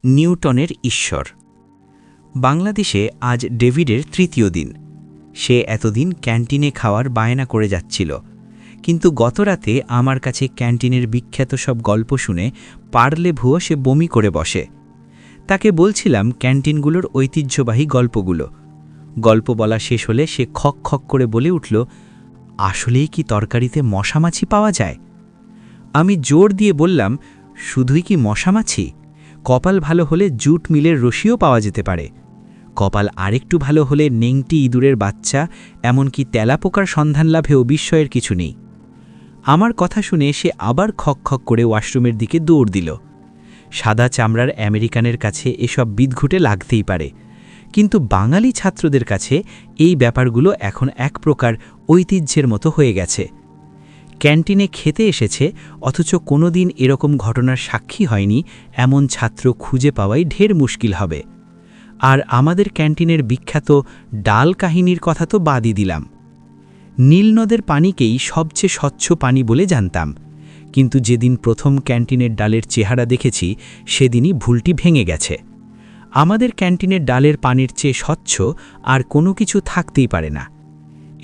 নিউটনের ঈশ্বর। বাংলাদেশে আজ ডেভিডের তৃতীয় দিন। সে এতদিন ক্যান্টিনে খাওয়ার বায়না করে যাচ্ছিল, কিন্তু গতরাতে আমার কাছে ক্যান্টিনের বিখ্যাত সব গল্প শুনে পারলে ভুয়ো সে বমি করে বসে। তাকে বলছিলাম ক্যান্টিনগুলোর ঐতিহ্যবাহী গল্পগুলো। গল্প বলা শেষ হলে সে খক খক করে বলে উঠল, আসলেই কি তরকারিতে মশামাছি পাওয়া যায়? আমি জোর দিয়ে বললাম, শুধুই কি মশামাছি? কপাল ভালো হলে জুট মিলের রশিও পাওয়া যেতে পারে। কপাল আরেকটু ভালো হলে নেংটি ইঁদুরের বাচ্চা, এমনকি তেলাপোকার সন্ধান লাভেও বিস্ময়ের কিছু নেই। আমার কথা শুনে সে আবার খক খক করে ওয়াশরুমের দিকে দৌড় দিল। সাদা চামড়ার আমেরিকানের কাছে এসব বিদঘুটে লাগতেই পারে, কিন্তু বাঙালি ছাত্রদের কাছে এই ব্যাপারগুলো এখন এক প্রকার ঐতিহ্যের মতো হয়ে গেছে। ক্যান্টিনে খেতে এসেছে, অথচ কোনোদিন এরকম ঘটনার সাক্ষী হয়নি এমন ছাত্র খুঁজে পাওয়াই ঢের মুশকিল হবে। আর আমাদের ক্যান্টিনের বিখ্যাত ডাল কাহিনীর কথা তো বাদই দিলাম। নীলনদের পানিকেই সবচেয়ে স্বচ্ছ পানি বলে জানতাম, কিন্তু যেদিন প্রথম ক্যান্টিনের ডালের চেহারা দেখেছি সেদিনই ভুলটি ভেঙে গেছে। আমাদের ক্যান্টিনের ডালের পানির চেয়ে স্বচ্ছ আর কোনো কিছু থাকতেই পারে না।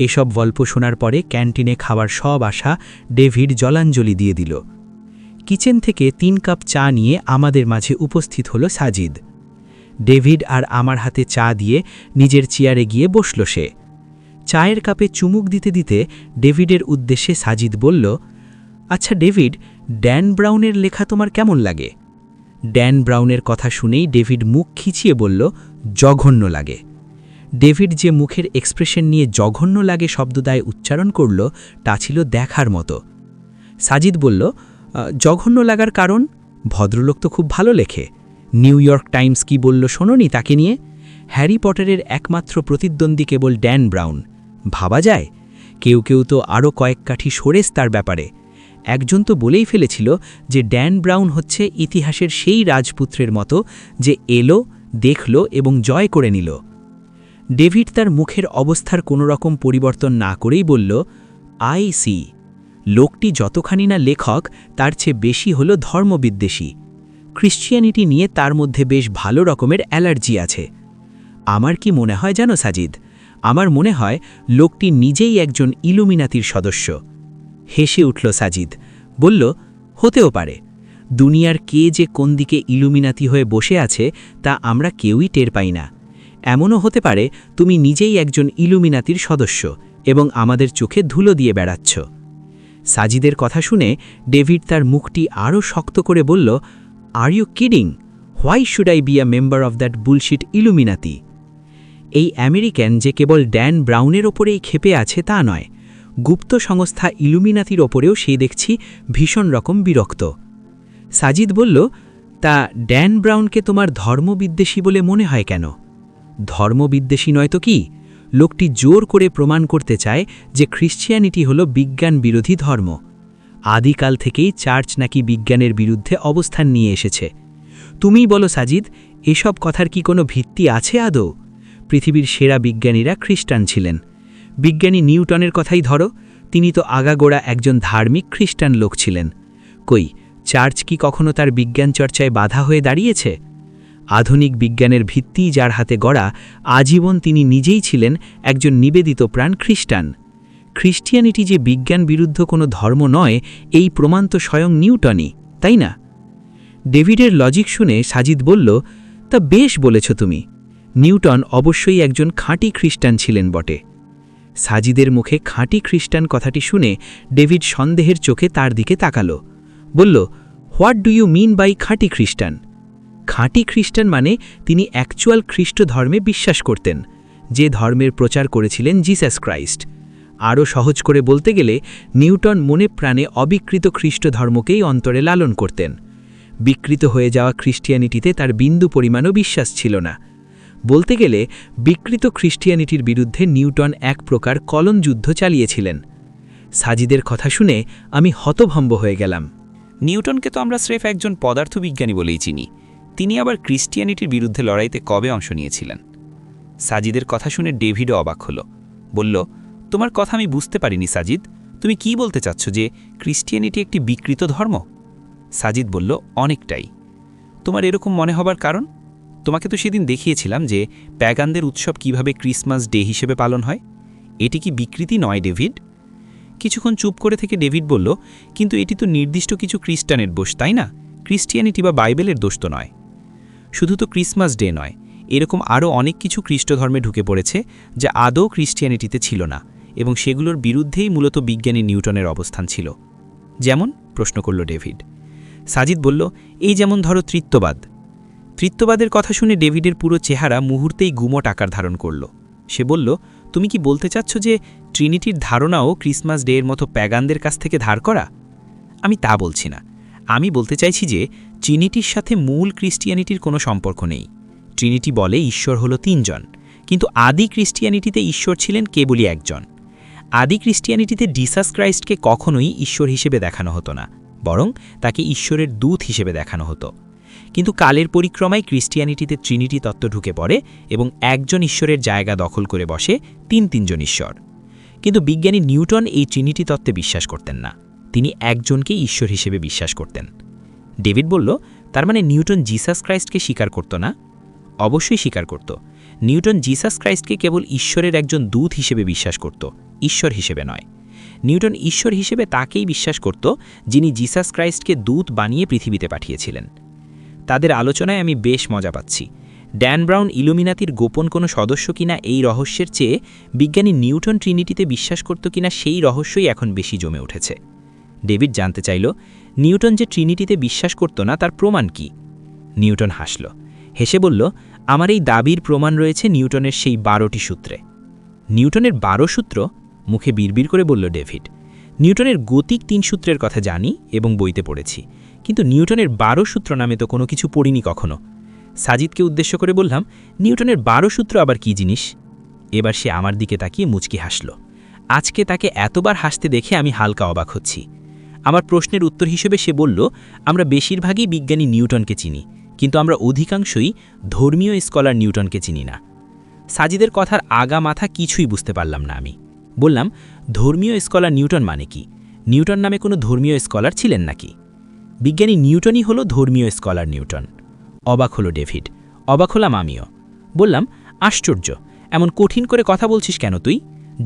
এসব গল্প শোনার পরে ক্যান্টিনে খাওয়ার সব আশা ডেভিড জলাঞ্জলি দিয়ে দিল। কিচেন থেকে 3 কাপ চা নিয়ে আমাদের মাঝে উপস্থিত হলো সাজিদ। ডেভিড আর আমার হাতে চা দিয়ে নিজের চেয়ারে গিয়ে বসল সে। চায়ের কাপে চুমুক দিতে দিতে ডেভিডের উদ্দেশ্যে সাজিদ বলল, আচ্ছা ডেভিড, ড্যান ব্রাউনের লেখা তোমার কেমন লাগে? ড্যান ব্রাউনের কথা শুনেই ডেভিড মুখ খিচিয়ে বলল, জঘন্য লাগে। ডেভিড যে মুখের এক্সপ্রেশন নিয়ে জঘন্য লাগে শব্দদায় উচ্চারণ করল, তা ছিল দেখার মতো। সাজিদ বলল, জঘন্য লাগার কারণ? ভদ্রলোক তো খুব ভালো লেখে। নিউ ইয়র্ক টাইমস কি বলল শোনোনি তাকে নিয়ে? হ্যারি পটারের একমাত্র প্রতিদ্বন্দ্বী কেবল ড্যান ব্রাউন। ভাবা যায়? কেউ কেউ তো আরও কয়েক কাঠি সরেস তার ব্যাপারে। একজন তো বলেই ফেলেছিল যে ড্যান ব্রাউন হচ্ছে ইতিহাসের সেই রাজপুত্রের মতো যে এলো, দেখল এবং জয় করে নিল। ডেভিড তার মুখের অবস্থার কোনো রকম পরিবর্তন না করেই বলল, আই সি। লোকটি যতখানি না লেখক, তার চেয়ে বেশি হল ধর্মবিদ্বেষী। ক্রিশ্চিয়ানিটি নিয়ে তার মধ্যে বেশ ভালো রকমের অ্যালার্জি আছে। আমার কি মনে হয় জানো সাজিদ? আমার মনে হয় লোকটি নিজেই একজন ইলুমিনাতির সদস্য। হেসে উঠল সাজিদ, বলল, হতেও পারে। দুনিয়ার কে যে কোন দিকে ইলুমিনাতি হয়ে বসে আছে তা আমরা কেউই টের পাই না। এমনও হতে পারে তুমি নিজেই একজন ইলুমিনাতির সদস্য এবং আমাদের চোখে ধুলো দিয়ে বেড়াচ্ছ। সাজিদের কথা শুনে ডেভিড তার মুখটি আরও শক্ত করে বলল, are you kidding? Why should I be a member of that bullshit Illuminati? এই আমেরিকান যে কেবল ড্যান ব্রাউনের ওপরেই ক্ষেপে আছে তা নয়, গুপ্ত সংস্থা ইলুমিনাতির ওপরেও সে দেখছি ভীষণ রকম বিরক্ত। সাজিদ বলল, তা ড্যান ব্রাউনকে তোমার ধর্মবিদ্বেষী বলে মনে হয় কেন? ধর্মবিদ্বেষী নয় তো কি? লোকটি জোর করে প্রমাণ করতে চায় যে খ্রিশ্চিয়ানিটি হল বিজ্ঞান বিরোধী ধর্ম। আদিকাল থেকেই চার্চ নাকি বিজ্ঞানের বিরুদ্ধে অবস্থান নিয়ে এসেছে। তুমিই বলো সাজিদ, এসব কথার কি কোনো ভিত্তি আছে আদৌ? পৃথিবীর সেরা বিজ্ঞানীরা খ্রিস্টান ছিলেন। বিজ্ঞানী নিউটনের কথাই ধরো, তিনি তো আগাগোড়া একজন ধার্মিক খ্রিস্টান লোক ছিলেন। কই, চার্চ কি কখনো তার বিজ্ঞান চর্চায় বাধা হয়ে দাঁড়িয়েছে? আধুনিক বিজ্ঞানের ভিত্তি যার হাতে গড়া, আজীবন তিনি নিজেই ছিলেন একজন নিবেদিত প্রাণ খ্রিস্টান। খ্রিস্টিয়ানিটি যে বিজ্ঞান বিরুদ্ধ কোনো ধর্ম নয়, এই প্রমাণ তো স্বয়ং নিউটনই, তাই না? ডেভিডের লজিক শুনে সাজিদ বলল, তা বেশ বলেছ তুমি। নিউটন অবশ্যই একজন খাঁটি খ্রিস্টান ছিলেন বটে। সাজিদের মুখে খাঁটি খ্রিস্টান কথাটি শুনে ডেভিড সন্দেহের চোখে তার দিকে তাকালো। বলল, what do you mean by খাঁটি খ্রিস্টান? খাঁটি খ্রিস্টান মানে তিনি অ্যাকচুয়াল খ্রিস্ট ধর্মে বিশ্বাস করতেন, যে ধর্মের প্রচার করেছিলেন জিসাস ক্রাইস্ট। আরও সহজ করে বলতে গেলে নিউটন মনে প্রাণে অবিকৃত খ্রিস্ট ধর্মকেই অন্তরে লালন করতেন। বিকৃত হয়ে যাওয়া খ্রিস্টিয়ানিটিতে তার বিন্দু পরিমাণও বিশ্বাস ছিল না। বলতে গেলে বিকৃত খ্রিস্টিয়ানিটির বিরুদ্ধে নিউটন এক প্রকার কলন যুদ্ধ চালিয়েছিলেন। সাজিদের কথা শুনে আমি হতভম্ব হয়ে গেলাম। নিউটনকে তো আমরা স্রেফ একজন পদার্থবিজ্ঞানী বলেই চিনি, তিনি আবার ক্রিশ্চিয়ানিটির বিরুদ্ধে লড়াইতে কবে অংশ নিয়েছিলেন? সাজিদের কথা শুনে ডেভিডও অবাক হল। বলল, তোমার কথা আমি বুঝতে পারিনি সাজিদ, তুমি কি বলতে চাচ্ছ যে ক্রিশ্চিয়ানিটি একটি বিকৃত ধর্ম? সাজিদ বলল, অনেকটাই। তোমার এরকম মনে হবার কারণ? তোমাকে তো সেদিন দেখিয়েছিলাম যে প্যাগানদের উৎসব কিভাবে ক্রিসমাস ডে হিসেবে পালন হয়। এটি কি বিকৃতি নয় ডেভিড? কিছুক্ষণ চুপ করে থেকে ডেভিড বলল, কিন্তু এটি তো নির্দিষ্ট কিছু খ্রিস্টানের দোষ, তাই না? ক্রিশ্চিয়ানিটি বা বাইবেলের দোষ তো নয়। শুধু তো ক্রিসমাস ডে নয়, এরকম আরও অনেক কিছু খ্রিস্ট ধর্মে ঢুকে পড়েছে যা আদৌ ক্রিশ্চিয়ানিটিতে ছিল না, এবং সেগুলোর বিরুদ্ধেই মূলত বিজ্ঞানী নিউটনের অবস্থান ছিল। যেমন? প্রশ্ন করল ডেভিড। সাজিদ বলল, এই যেমন ধরো তৃত্ববাদ। তৃত্ববাদের কথা শুনে ডেভিডের পুরো চেহারা মুহূর্তেই গুমট আকার ধারণ করল। সে বলল, তুমি কি বলতে চাচ্ছ যে ট্রিনিটির ধারণাও ক্রিসমাস ডে এর মতো প্যাগানদের কাছ থেকে ধার করা? আমি তা বলছি না। আমি বলতে চাইছি যে ট্রিনিটির সাথে মূল ক্রিশ্চিয়ানিটির কোনো সম্পর্ক নেই। ট্রিনিটি বলে ঈশ্বর হলো তিনজন, কিন্তু আদি ক্রিশ্চিয়ানিটিতে ঈশ্বর ছিলেন কেবলই একজন। আদি ক্রিশ্চিয়ানিটিতে জিসাস ক্রাইস্টকে কখনোই ঈশ্বর হিসেবে দেখানো হতো না, বরং তাকে ঈশ্বরের দূত হিসেবে দেখানো হতো। কিন্তু কালের পরিক্রমায় ক্রিশ্চিয়ানিটিতে ট্রিনিটি তত্ত্ব ঢুকে পড়ে এবং একজন ঈশ্বরের জায়গা দখল করে বসে তিনজন ঈশ্বর। কিন্তু বিজ্ঞানী নিউটন এই ট্রিনিটি তত্ত্বে বিশ্বাস করতেন না। তিনি একজনকেই ঈশ্বর হিসেবে বিশ্বাস করতেন। ডেভিড বলল, তার মানে নিউটন জিসাস ক্রাইস্টকে স্বীকার করত না? অবশ্যই স্বীকার করত। নিউটন জিসাস ক্রাইস্টকে কেবল ঈশ্বরের একজন দূত হিসেবে বিশ্বাস করত, ঈশ্বর হিসেবে নয়। নিউটন ঈশ্বর হিসেবে তাকেই বিশ্বাস করত যিনি জিসাস ক্রাইস্টকে দূত বানিয়ে পৃথিবীতে পাঠিয়েছিলেন। তাদের আলোচনায় আমি বেশ মজা পাচ্ছি। ড্যান ব্রাউন ইলুমিনাতির গোপন কোনো সদস্য কিনা এই রহস্যের চেয়ে বিজ্ঞানী নিউটন ট্রিনিটিতে বিশ্বাস করত কিনা সেই রহস্যই এখন বেশি জমে উঠেছে। ডেভিড জানতে চাইল, নিউটন যে ট্রিনিটিতে বিশ্বাস করত না তার প্রমাণ কি? নিউটন হাসল, হেসে বলল, আমার এই দাবির প্রমাণ রয়েছে নিউটনের সেই 12টি সূত্রে। নিউটনের 12 সূত্র? মুখে বিড়বিড় করে বলল ডেভিড। নিউটনের গতিক 3 সূত্রের কথা জানি এবং বইতে পড়েছি, কিন্তু নিউটনের 12 সূত্র নামে তো কোনো কিছু পড়িনি কখনো। সাজিদকে উদ্দেশ্য করে বললাম, নিউটনের 12 সূত্র আবার কি জিনিস? এবার সে আমার দিকে তাকিয়ে মুচকি হাসল। আজকে তাকে এতবার হাসতে দেখে আমি হালকা অবাক হচ্ছি। আমার প্রশ্নের উত্তর হিসেবে সে বলল, আমরা বেশিরভাগই বিজ্ঞানী নিউটনকে চিনি, কিন্তু আমরা অধিকাংশই ধর্মীয় স্কলার নিউটনকে চিনি না। সাজিদের কথার আগা মাথা কিছুই বুঝতে পারলাম না আমি। বললাম, ধর্মীয় স্কলার নিউটন মানে কি? নিউটন নামে কোনো ধর্মীয় স্কলার ছিলেন নাকি? বিজ্ঞানী নিউটনই হলো ধর্মীয় স্কলার নিউটন। অবাক হলো ডেভিড, অবাক হলাম আমিও। বললাম, আশ্চর্য, এমন কঠিন করে কথা বলছিস কেন তুই?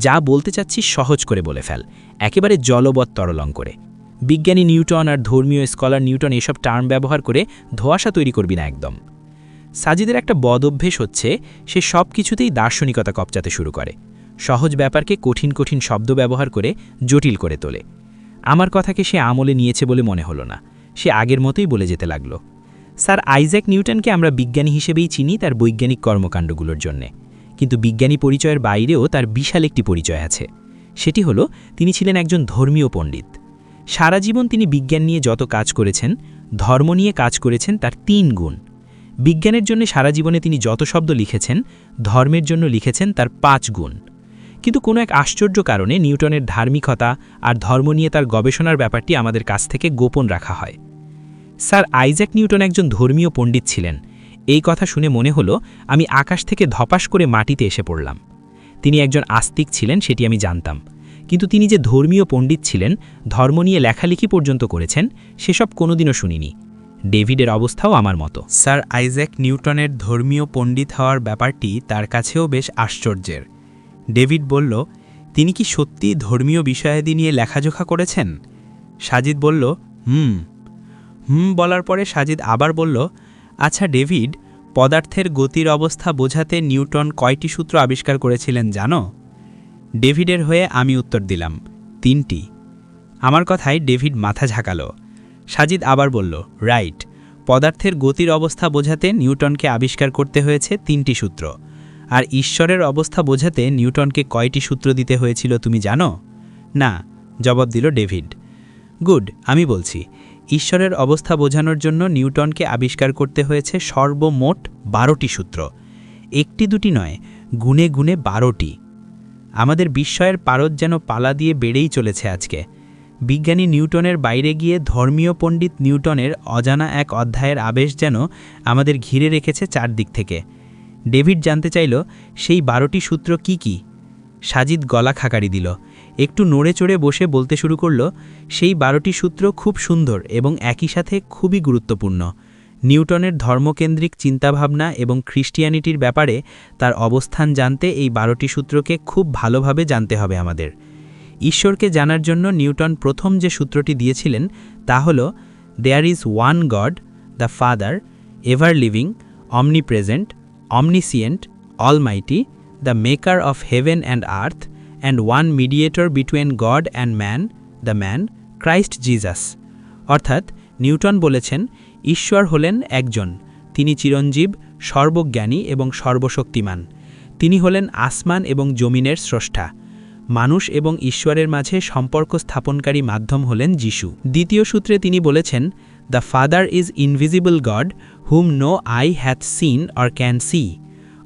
যা বলতে চাচ্ছিস সহজ করে বলে ফেল, একেবারে জলবৎ তরলং করে। বিজ্ঞানী নিউটন আর ধর্মীয় স্কলার নিউটন এসব টার্ম ব্যবহার করে ধোঁয়াশা তৈরি করবি না একদম। সাজিদের একটা বদ অভ্যেস হচ্ছে, সে সব কিছুতেই দার্শনিকতা কপচাতে শুরু করে। সহজ ব্যাপারকে কঠিন কঠিন শব্দ ব্যবহার করে জটিল করে তোলে। আমার কথাকে সে আমলে নিয়েছে বলে মনে হলো না। সে আগের মতোই বলে যেতে লাগল, স্যার আইজ্যাক নিউটনকে আমরা বিজ্ঞানী হিসেবেই চিনি তার বৈজ্ঞানিক কর্মকাণ্ডগুলোর জন্যে, কিন্তু বিজ্ঞানী পরিচয়ের বাইরেও তার বিশাল একটি পরিচয় আছে। সেটি হলো, তিনি ছিলেন একজন ধর্মীয় পণ্ডিত। সারা জীবন তিনি বিজ্ঞান নিয়ে যত কাজ করেছেন, ধর্ম নিয়ে কাজ করেছেন তার 3 গুণ। বিজ্ঞানের জন্য সারা জীবনে তিনি যত শব্দ লিখেছেন, ধর্মের জন্য লিখেছেন তার 5 গুণ। কিন্তু কোনো এক আশ্চর্য কারণে নিউটনের ধার্মিকতা আর ধর্ম নিয়ে তার গবেষণার ব্যাপারটি আমাদের কাছ থেকে গোপন রাখা হয়। স্যার আইজ্যাক নিউটন একজন ধর্মীয় পণ্ডিত ছিলেন, এই কথা শুনে মনে হলো আমি আকাশ থেকে ধপাস করে মাটিতে এসে পড়লাম। তিনি একজন আস্তিক ছিলেন সেটি আমি জানতাম, কিন্তু তিনি যে ধর্মীয় পণ্ডিত ছিলেন, ধর্ম নিয়ে লেখালেখি পর্যন্ত করেছেন, সেসব কোনোদিনও শুনিনি। ডেভিডের অবস্থাও আমার মতো। স্যার আইজ্যাক নিউটনের ধর্মীয় পণ্ডিত হওয়ার ব্যাপারটি তার কাছেও বেশ আশ্চর্যের। ডেভিড বলল, তিনি কি সত্যি ধর্মীয় বিষয়াদি নিয়ে লেখাজোখা করেছেন? সাজিদ বলল, হুম বলার পরে সাজিদ আবার বলল, আচ্ছা ডেভিড, পদার্থের গতির অবস্থা বোঝাতে নিউটন কয়টি সূত্র আবিষ্কার করেছিলেন জানো? ডেভিডের হয়ে আমি উত্তর দিলাম, 3টি। আমার কথায় ডেভিড মাথা ঝাঁকালো। সাজিদ আবার বলল, রাইট, পদার্থের গতির অবস্থা বোঝাতে নিউটনকে আবিষ্কার করতে হয়েছে 3টি সূত্র। আর ঈশ্বরের অবস্থা বোঝাতে নিউটনকে কয়টি সূত্র দিতে হয়েছিল তুমি জানো? না, জবাব দিল ডেভিড। গুড, আমি বলছি, ঈশ্বরের অবস্থা বোঝানোর জন্য নিউটনকে আবিষ্কার করতে হয়েছে সর্বমোট 12টি সূত্র। 1টি 2টি নয়, গুণে গুণে 12টি। আমাদের বিস্ময়ের পারদ যেন পালা দিয়ে বেড়েই চলেছে আজকে। বিজ্ঞানী নিউটনের বাইরে গিয়ে ধর্মীয় পণ্ডিত নিউটনের অজানা এক অধ্যায়ের আবেশ যেন আমাদের ঘিরে রেখেছে চারদিক থেকে। ডেভিড জানতে চাইল, সেই 12টি সূত্র কি কি? সাজিদ গলা খাকারি দিল, একটু নড়ে চড়ে বসে বলতে শুরু করল, সেই 12টি সূত্র খুব সুন্দর এবং একই সাথে খুবই গুরুত্বপূর্ণ। নিউটনের ধর্মকেন্দ্রিক চিন্তাভাবনা এবং খ্রিস্টিয়ানিটির ব্যাপারে তার অবস্থান জানতে এই 12টি সূত্রকে খুব ভালোভাবে জানতে হবে আমাদের। ঈশ্বরকে জানার জন্য নিউটন প্রথম যে সূত্রটি দিয়েছিলেন তা হল there is one God, the father, ever living, omnipresent, omniscient, almighty, the maker of heaven and earth, and one mediator between God and man, the man Christ Jesus. অর্থাৎ নিউটন বলেছেন ঈশ্বর হলেন একজন, তিনি চিরঞ্জীব, সর্বজ্ঞানী এবং সর্বশক্তিমান। তিনি হলেন আসমান এবং জমিনের স্রষ্টা। মানুষ এবং ঈশ্বরের মাঝে সম্পর্ক স্থাপনকারী মাধ্যম হলেন যিশু। দ্বিতীয় সূত্রে তিনি বলেছেন the father is invisible God whom no eye hath seen or can see,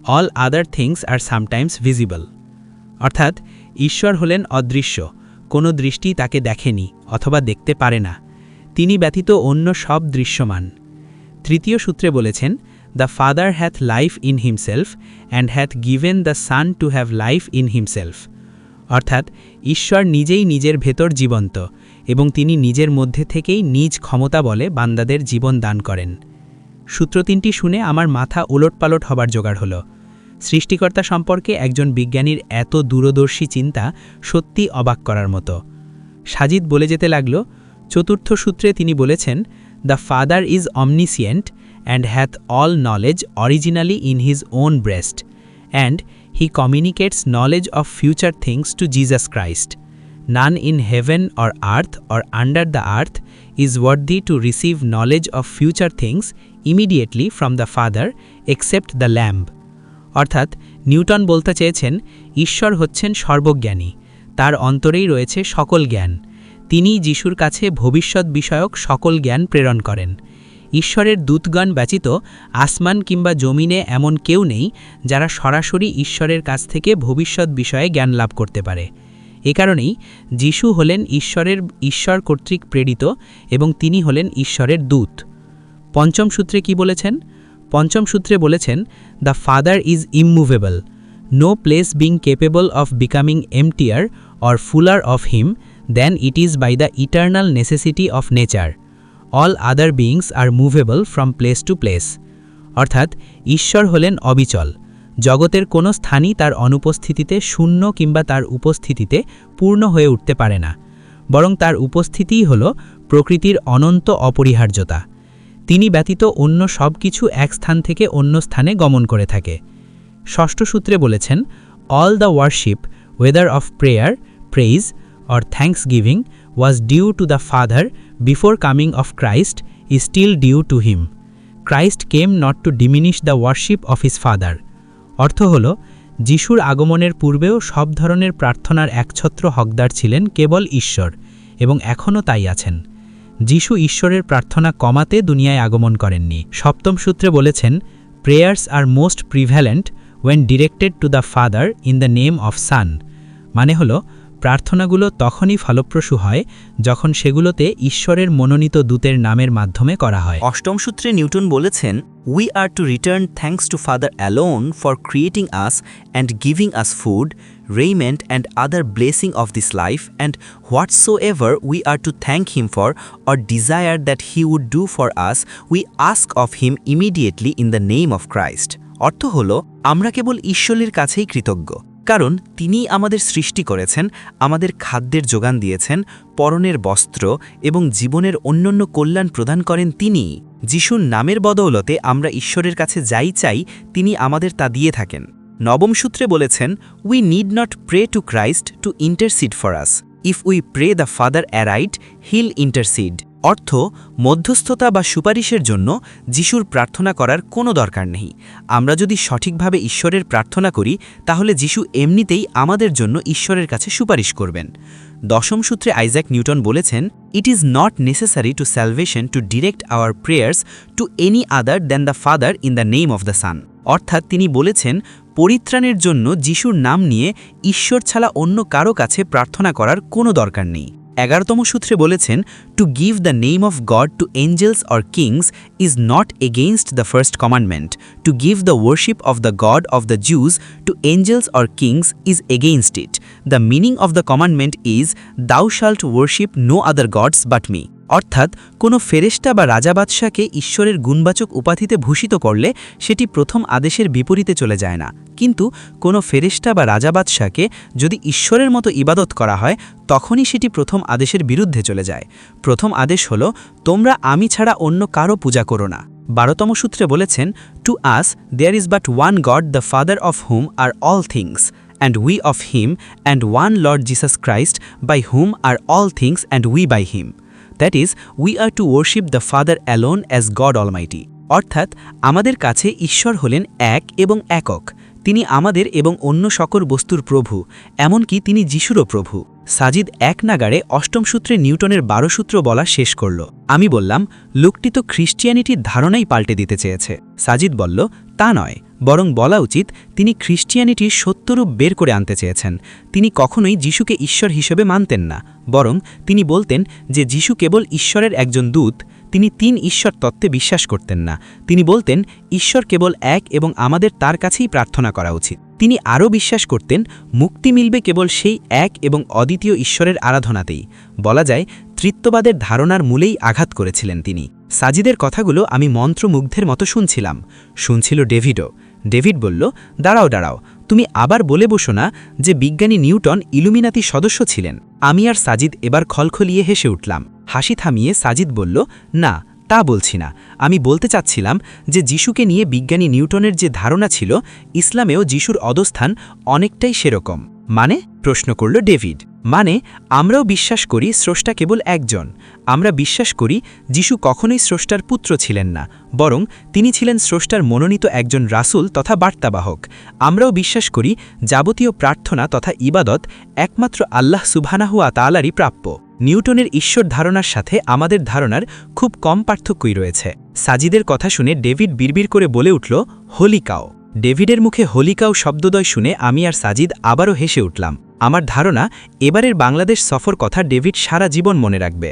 all other things are sometimes visible. অর্থাৎ ঈশ্বর হলেন অদৃশ্য, কোনো দৃষ্টি তাকে দেখেনি অথবা দেখতে পারে না, তিনি ব্যতীত অন্য সব দৃশ্যমান। তৃতীয় সূত্রে বলেছেন the father hath life in himself and hath given the sun to have life in himself. অর্থাৎ ঈশ্বর নিজেই নিজের ভেতর জীবন্ত এবং তিনি নিজের মধ্যে থেকেই নিজ ক্ষমতা বলে বান্দাদের জীবন দান করেন। সূত্র 3টি শুনে আমার মাথা উলটপালট হবার জোগাড় হলো। সৃষ্টিকর্তা সম্পর্কে একজন বিজ্ঞানীর এত দূরদর্শী চিন্তা সত্যি অবাক করার মতো। সাজিদ বলে যেতে লাগল, চতুর্থ সূত্রে তিনি বলেছেন the father is omniscient and hath all knowledge originally in his own breast, and he communicates knowledge of future things to Jesus Christ. None in heaven or earth or under the earth is worthy to receive knowledge of future things immediately from the Father except the Lamb. অর্থাৎ Newton বলতে চেয়েছেন ঈশ্বর হচ্ছেন সর্বজ্ঞানী, তার অন্তরেই রয়েছে সকল জ্ঞান। তিনি যিশুর কাছে ভবিষ্যৎ বিষয়ক সকল জ্ঞান প্রেরণ করেন। ঈশ্বরের দূতগণ ব্যতীত আসমান কিংবা জমিনে এমন কেউ নেই যারা সরাসরি ঈশ্বরের কাছ থেকে ভবিষ্যৎ বিষয়ে জ্ঞান লাভ করতে পারে। এ কারণেই যিশু হলেন ঈশ্বর কর্তৃক প্রেরিত এবং তিনি হলেন ঈশ্বরের দূত। পঞ্চম সূত্রে কি বলেছেন? পঞ্চম সূত্রে বলেছেন the father is immovable, no place being capable of becoming emptier or fuller of him than it is by the eternal necessity of nature. All other beings are movable from place to place. অর্থাৎ ঈশ্বর হলেন অবিচল, জগতের কোনো স্থানই তার অনুপস্থিতিতে শূন্য কিংবা তার উপস্থিতিতে পূর্ণ হয়ে উঠতে পারে না, বরং তার উপস্থিতিই হল প্রকৃতির অনন্ত অপরিহার্যতা। তিনি ব্যতীত অন্য সব কিছু এক স্থান থেকে অন্য স্থানে গমন করে থাকে। ষষ্ঠ সূত্রে বলেছেন all the worship weather of prayer, praise or thanks giving was due to the Father before coming of Christ is still due to him. Christ came not to diminish the worship of his Father. অর্থ হল যিশুর আগমনের পূর্বেও সব ধরনের প্রার্থনার একছত্র হকদার ছিলেন কেবল ঈশ্বর এবং এখনও তাই আছেন। যিশু ঈশ্বরের প্রার্থনা কমাতে দুনিয়ায় আগমন করেননি। সপ্তম সূত্রে বলেছেন prayers are most prevalent when directed to the father in the name of son. মানে হল প্রার্থনাগুলো তখনই ফলপ্রসূ হয় যখন সেগুলোতে ঈশ্বরের মনোনীত দূতের নামের মাধ্যমে করা হয়। অষ্টম সূত্রে নিউটন বলেছেন we are to return thanks to father alone for creating us and giving us food, raiment and other blessing of this life, and whatsoever we are to thank him for or desire that he would do for us we ask of him immediately in the name of Christ. অর্থ হল আমরা কেবল ঈশ্বরের কাছেই কৃতজ্ঞ, কারণ তিনি আমাদের সৃষ্টি করেছেন, আমাদের খাদ্যের যোগান দিয়েছেন, পরনের বস্ত্র এবং জীবনের অন্যান্য কল্যাণ প্রদান করেন তিনি। যিশুর নামের বদৌলতে আমরা ঈশ্বরের কাছে যাই চাই তিনি আমাদের তা দিয়ে থাকেন। নবম সূত্রে বলেছেন we need not pray to Christ to intercede for us, if we pray the father aright he'll intercede. অর্থ মধ্যস্থতা বা সুপারিশের জন্য যিশুর প্রার্থনা করার কোনো দরকার নেই। আমরা যদি সঠিকভাবে ঈশ্বরের প্রার্থনা করি তাহলে যিশু এমনিতেই আমাদের জন্য ঈশ্বরের কাছে সুপারিশ করবেন। দশম সূত্রে আইজ্যাক নিউটন বলেছেন it is not necessary to salvation to direct our prayers to any other than the father in the name of the son. অর্থাৎ তিনি বলেছেন পরিত্রাণের জন্য যিশুর নাম নিয়ে ঈশ্বর ছাড়া অন্য কারো কাছে প্রার্থনা করার কোনো দরকার নেই। 11তম সূত্রে বলেছেন to give the name of God to angels or kings is not against the first commandment, to give the worship of the God of the Jews to angels or kings is against it. The meaning of the commandment is thou shalt worship no other gods but me. অর্থাৎ কোনো ফেরেশতা বা রাজা বাদশাকে ঈশ্বরের গুণবাচক উপাধিতে ভূষিত করলে সেটি প্রথম আদেশের বিপরীতে চলে যায় না, কিন্তু কোনো ফেরেশতা বা রাজা বাদশাকে যদি ঈশ্বরের মতো ইবাদত করা হয় তখনই সেটি প্রথম আদেশের বিরুদ্ধে চলে যায়। প্রথম আদেশ হল, তোমরা আমি ছাড়া অন্য কারো পূজা করো না। 12তম সূত্রে বলেছেন, to us there is but one God the father of whom are all things, and we of him, and one Lord Jesus Christ, by whom are all things, and we by him. That is, we are to worship the Father alone as God Almighty. অর্থাৎ আমাদের কাছে ঈশ্বর হলেন এক এবং একক। তিনি আমাদের এবং অন্য সকল বস্তুর প্রভু, এমনকি তিনি যিশুরও প্রভু। সাজিদ এক নাগাড়ে 8ম সূত্রে নিউটনের 12 সূত্র বলা শেষ করল। আমি বললাম, লোকটি তো খ্রিস্টিয়ানিটির ধারণাই পাল্টে দিতে চেয়েছে। সাজিদ বলল, তা নয়, বরং বলা উচিত তিনি খ্রিস্টিয়ানিটির সত্যরূপ বের করে আনতে চেয়েছেন। তিনি কখনোই যিশুকে ঈশ্বর হিসেবে মানতেন না, বরং তিনি বলতেন যে যিশু কেবল ঈশ্বরের একজন দূত। তিনি 3 ঈশ্বর তত্ত্বে বিশ্বাস করতেন না। তিনি বলতেন ঈশ্বর কেবল এক এবং আমাদের তার কাছেই প্রার্থনা করা উচিত। তিনি আরও বিশ্বাস করতেন মুক্তি মিলবে কেবল সেই এক এবং অদ্বিতীয় ঈশ্বরের আরাধনাতেই। বলা যায় ত্রিত্ববাদের ধারণার মূলেই আঘাত করেছিলেন তিনি। সাজিদের কথাগুলো আমি মন্ত্রমুগ্ধের মতো শুনছিল ডেভিডও। ডেভিড বলল, দাঁড়াও দাঁড়াও, তুমি আবার বলে বসো না যে বিজ্ঞানী নিউটন ইলুমিনাতি সদস্য ছিলেন। আমি আর সাজিদ এবার খলখলিয়ে হেসে উঠলাম। হাসি থামিয়ে সাজিদ বলল, না, তা বলছি না। আমি বলতে চাচ্ছিলাম যে যিশুকে নিয়ে বিজ্ঞানী নিউটনের যে ধারণা ছিল, ইসলামেও যিশুর অবস্থান অনেকটাই সেরকম। মানে? প্রশ্ন করল ডেভিড। মানে, আমরাও বিশ্বাস করি স্রষ্টা কেবল একজন। আমরা বিশ্বাস করি যিশু কখনোই স্রষ্টার পুত্র ছিলেন না, বরং তিনি ছিলেন স্রষ্টার মনোনীত একজন রাসূল তথা বার্তাবাহক। আমরাও বিশ্বাস করি যাবতীয় প্রার্থনা তথা ইবাদত একমাত্র আল্লাহ সুবহানাহু ওয়া তাআলারই প্রাপ্য। নিউটনের ঈশ্বর ধারণার সাথে আমাদের ধারণার খুব কম পার্থক্যই রয়েছে। সাজিদের কথা শুনে ডেভিড বিড়বিড় করে বলে উঠল, হোলি কাও। ডেভিডের মুখে হোলি কাও শব্দদ্বয় শুনে আমি আর সাজিদ আবারও হেসে উঠলাম। আমার ধারণা এবারের বাংলাদেশ সফর কথা ডেভিড সারা জীবন মনে রাখবে।